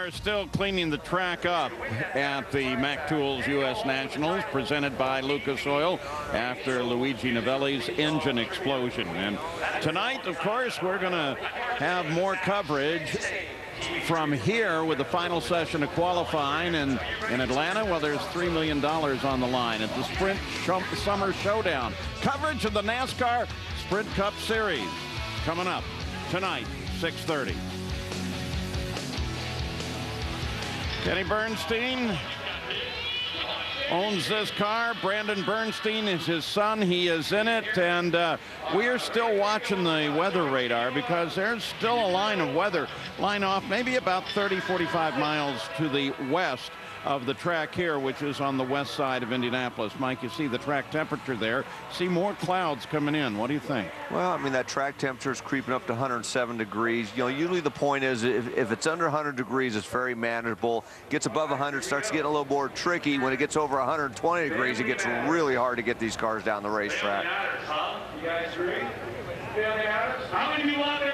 are still cleaning the track up at the Mac Tools U.S. Nationals, presented by Lucas Oil after Luigi Novelli's engine explosion. And tonight, of course, we're going to have more coverage from here with the final session of qualifying. And in Atlanta, well, there's $3 million on the line at the Sprint Summer Showdown. Coverage of the NASCAR Sprint Cup Series coming up tonight, 6:30. Kenny Bernstein owns this car. Brandon Bernstein is his son. He is in it. And we are still watching the weather radar because there's still a line of weather line off maybe about 30, 45 miles to the west of the track here, which is on the west side of Indianapolis. Mike, you see the track temperature there. See more clouds coming in. What do you think? Well, I mean, that track temperature is creeping up to 107 degrees. You know, usually the point is if it's under 100 degrees, it's very manageable. Gets above 100, starts getting a little more tricky. When it gets over 120 degrees, it gets really hard to get these cars down the racetrack.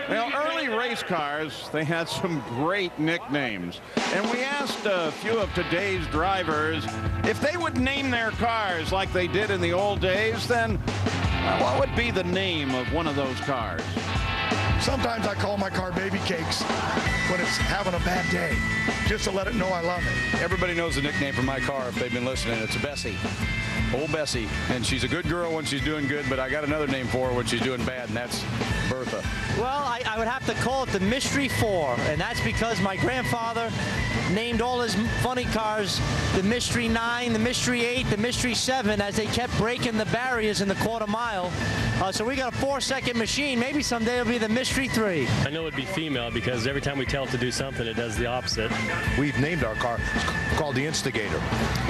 Well, early race cars, they had some great nicknames. And we asked a few of today's drivers if they would name their cars like they did in the old days, then what would be the name of one of those cars? Sometimes I call my car Baby Cakes when it's having a bad day, just to let it know I love it. Everybody knows the nickname for my car if they've been listening. It's Bessie. Old Bessie. And she's a good girl when she's doing good, but I got another name for her when she's doing bad, and that's Bertha. Well, I would have to call it the Mystery 4, and that's because my grandfather named all his funny cars the Mystery 9, the Mystery 8, the Mystery 7, as they kept breaking the barriers in the quarter mile. So we got a 4-second machine. Maybe someday it'll be the Mystery 3. I know it'd be female because every time we tell it to do something, it does the opposite. We've named our car, it's called the Instigator.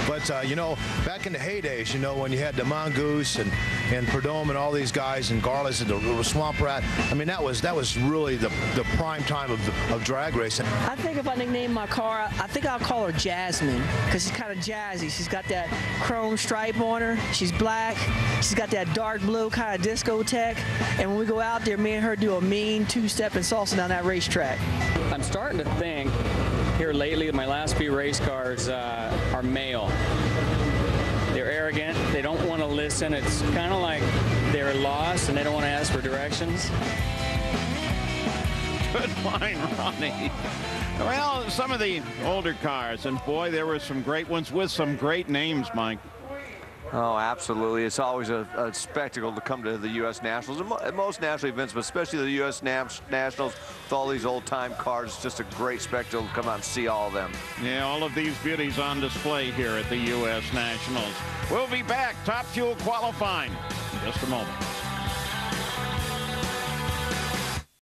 But, you know, back in the heydays, you know, when you had the Mongoose and Prudhomme and all these guys and Garlis and the Swamp Rat, I mean, that was really the prime time of drag racing. I think if I nickname my car, I think I'll call her Jasmine because she's kind of jazzy. She's got that chrome stripe on her. She's black. She's got that dark blue kind of discotheque. And when we go out there, me and her do a mean two-step and salsa down that racetrack. I'm starting to think here lately my last few race cars are male. They're arrogant. They don't want to listen. It's kind of like they're lost and they don't want to ask for directions. Good line, Ronnie. Well, some of the older cars, and boy, there were some great ones with some great names, Mike. Oh, absolutely. It's always a spectacle to come to the U.S. Nationals and most national events, but especially the U.S. Nationals with all these old-time cars. It's just a great spectacle to come out and see all of them. Yeah, all of these beauties on display here at the U.S. Nationals. We'll be back. Top Fuel qualifying in just a moment.